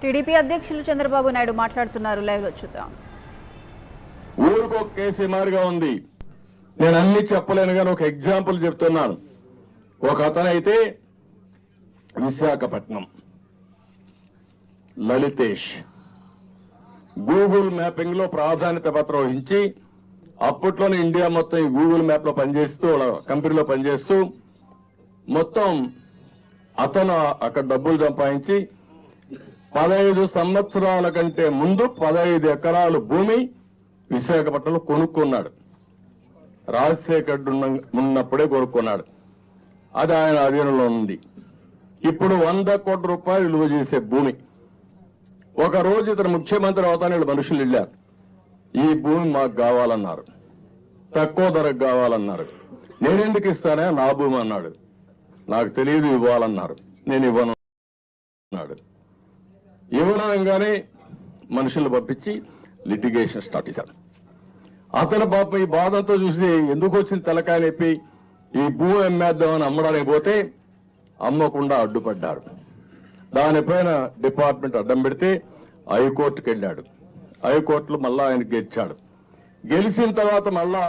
TDP అధ్యక్షులు చంద్రబాబు నాయుడు మాట్లాడుతున్నారు. Live లో చూద్దాం. ఊరుకో కేసు మారిగా ఉంది. నేను అన్ని చెప్పలేను కానీ ఒక ఎగ్జాంపుల్ చెప్తున్నాను. ఒక అతనైతే విశాఖపట్నం లలితేష్ గూగుల్ మ్యాపింగ్ లో ప్రాధాన్యత పత్రం వహించి అప్పట్లోనే ఇండియా మొత్తం ఈ గూగుల్ మ్యాప్ లో పనిచేస్తూ కంపెనీలో పనిచేస్తూ మొత్తం అతను అక్కడ డబ్బులు సంపాదించి 15 సంవత్సరాల కంటే ముందు 15 ఎకరాలు భూమి విశాఖపట్నంలో కొనుక్కున్నాడు. రాజశేఖర్ ఉన్నప్పుడే కొనుక్కున్నాడు. అది ఆయన అధీనంలో ఉంది. ఇప్పుడు 100 కోట్ల రూపాయలు విలువ చేసే భూమి. ఒక రోజు ఇతను ముఖ్యమంత్రి అవుతాను మనుషులు వెళ్ళారు. ఈ భూమి మాకు కావాలన్నారు, తక్కువ ధరకు కావాలన్నారు. నేనెందుకు ఇస్తానే, నా భూమి అన్నాడు. నాకు తెలియదు ఇవ్వాలన్నారు. నేను ఇవ్వను అన్నాడు. ఇవ్వడంగానే మనుషులు పంపించి లిటిగేషన్ స్టార్ట్ చేశారు. అతను పాప ఈ బాధతో చూసి ఎందుకు వచ్చిన తలకాయ నొప్పి ఈ భూమి అమ్మేద్దామని అమ్మడానికి పోతే అమ్మకుండా అడ్డుపడ్డారు. దానిపైన డిపార్ట్మెంట్ అడ్డం పెడితే హైకోర్టుకు వెళ్ళాడు. హైకోర్టులో మళ్ళా ఆయన గెలిచాడు. గెలిచిన తర్వాత మళ్ళా